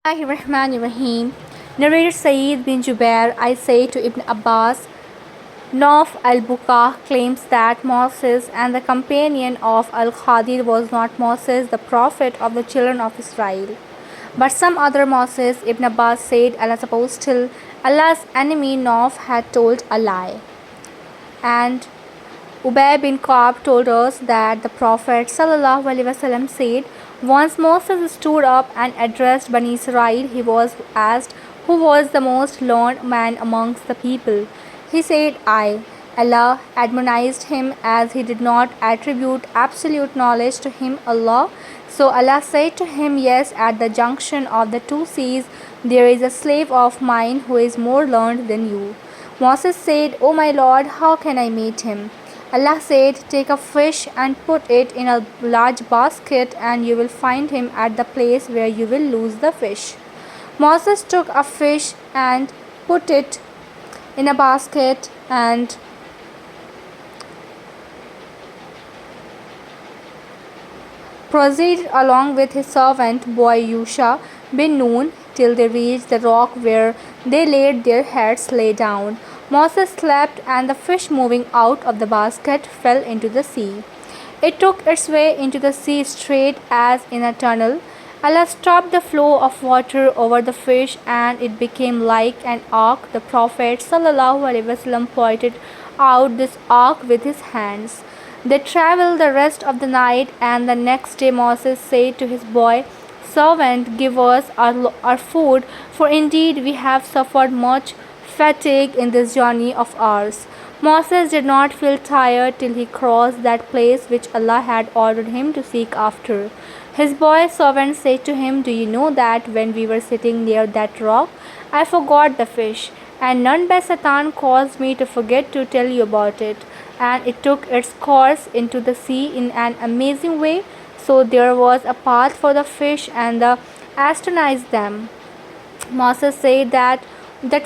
Bismillahirrahmanirrahim. Narrated Sayyid bin Jubair, I say to Ibn Abbas, Nauf al-Buka claims that Moses and the companion of al-Khadir was not Moses, the prophet of the children of Israel, but some other Moses. Ibn Abbas said, Allah's apostle, Allah's enemy Nauf had told a lie. And Ubay bin Ka'b told us that the Prophet ﷺ said, once Moses stood up and addressed Bani Israel, he was asked who was the most learned man amongst the people. He said, I. Allah admonished him as he did not attribute absolute knowledge to him, Allah. So Allah said to him, yes, at the junction of the two seas, there is a slave of mine who is more learned than you. Moses said, O my Lord, how can I meet him? Allah said, take a fish and put it in a large basket, and you will find him at the place where you will lose the fish. Moses took a fish and put it in a basket and proceeded along with his servant boy Yusha bin Nun till they reached the rock where they laid their heads lay down. Moses slept, and the fish moving out of the basket fell into the sea. It took its way into the sea straight as in a tunnel. Allah stopped the flow of water over the fish, and it became like an ark. The Prophet ﷺ pointed out this ark with his hands. They traveled the rest of the night, and the next day Moses said to his boy servant, give us our food, for indeed we have suffered much fatigue in this journey of ours. Moses did not feel tired till he crossed that place which Allah had ordered him to seek after. His boy servant said to him, do you know that when we were sitting near that rock, I forgot the fish, and none but Satan caused me to forget to tell you about it, and it took its course into the sea in an amazing way, so there was a path for the fish, and the astonished them. Moses said that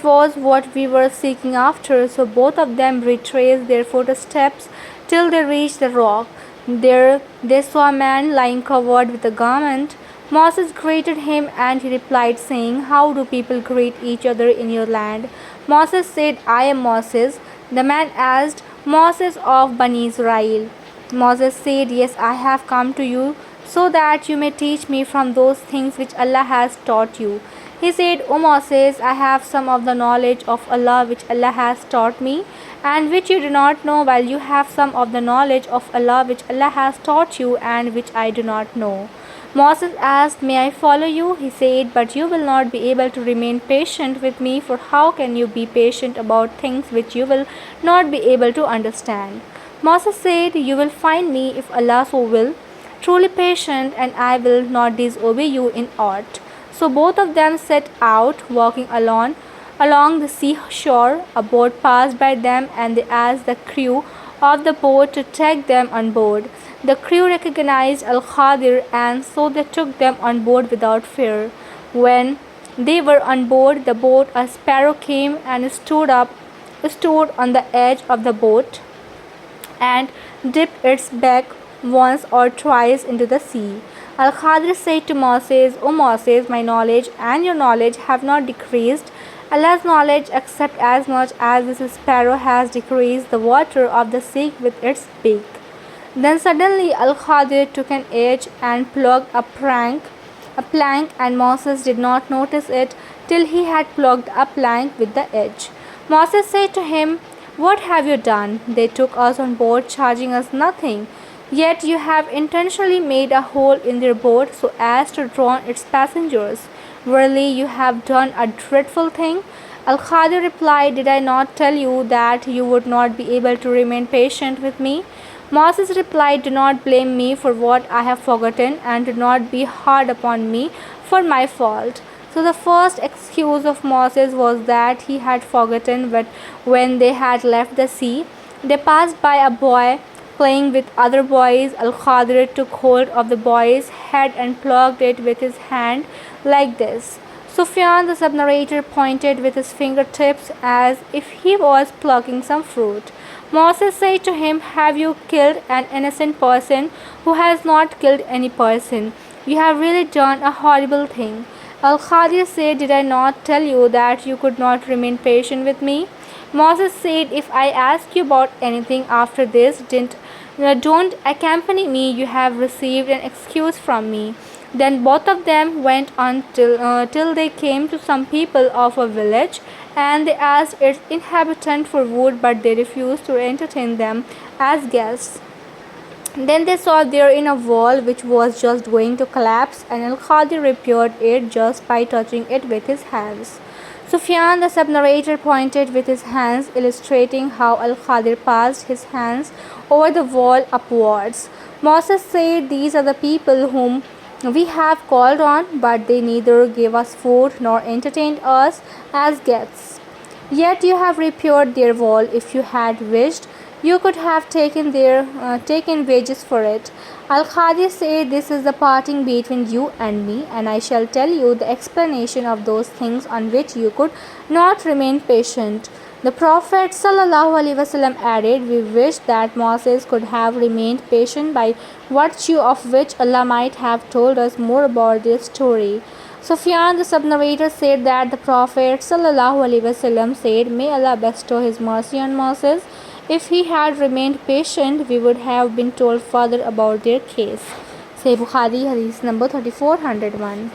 was what we were seeking after. So both of them retraced their footsteps till they reached the rock. There they saw a man lying covered with a garment. Moses greeted him, and he replied, saying, how do people greet each other in your land? Moses said, I am Moses. The man asked, Moses of Bani Israel. Moses said, yes, I have come to you so that you may teach me from those things which Allah has taught you. He said, O Moses, I have some of the knowledge of Allah which Allah has taught me, and which you do not know, while you have some of the knowledge of Allah which Allah has taught you, and which I do not know. Moses asked, may I follow you? He said, but you will not be able to remain patient with me, for how can you be patient about things which you will not be able to understand? Moses said, you will find me, if Allah so will, truly patient, and I will not disobey you in aught. So both of them set out, walking along the seashore. A boat passed by them, and they asked the crew of the boat to take them on board. The crew recognized Al-Khadir, and so they took them on board without fear. When they were on board the boat, a sparrow came and stood on the edge of the boat and dipped its beak once or twice into the sea. Al-Khadir said to Moses, O Moses, my knowledge and your knowledge have not decreased. Allah's knowledge except as much as this sparrow has decreased the water of the sea with its beak. Then suddenly Al-Khadir took an edge and plucked a plank, and Moses did not notice it till he had plucked a plank with the edge. Moses said to him, what have you done? They took us on board, charging us nothing. Yet you have intentionally made a hole in their boat so as to drown its passengers. Verily, you have done a dreadful thing. Al-Khadir replied, did I not tell you that you would not be able to remain patient with me? Moses replied, do not blame me for what I have forgotten, and do not be hard upon me for my fault. So the first excuse of Moses was that he had forgotten, but when they had left the sea, they passed by a boy playing with other boys. Al-Khadir took hold of the boy's head and plucked it with his hand like this. Sufyan, the sub-narrator, pointed with his fingertips as if he was plucking some fruit. Moses said to him, have you killed an innocent person who has not killed any person? You have really done a horrible thing. Al-Khadir said, "Did I not tell you that you could not remain patient with me?" Moses said, "If I ask you about anything after this, don't accompany me. You have received an excuse from me." Then both of them went on till they came to some people of a village, and they asked its inhabitant for wood, but they refused to entertain them as guests. Then they saw there in a wall which was just going to collapse, and Al-Khadir repaired it just by touching it with his hands. Sufyan, the sub-narrator, pointed with his hands, illustrating how Al-Khadir passed his hands over the wall upwards. Moses said, "These are the people whom we have called on, but they neither gave us food nor entertained us as guests. Yet you have repaired their wall. If you had wished, you could have taken wages for it." Al-Khadi said, "This is the parting between you and me, and I shall tell you the explanation of those things on which you could not remain patient." The Prophet ﷺ added, "We wish that Moses could have remained patient, by virtue of which Allah might have told us more about their story." Sufyan, the sub-narrator, said that the Prophet ﷺ said, "May Allah bestow His mercy on Moses. If he had remained patient, we would have been told further about their case." Sahih Bukhari, Hadees number 3401.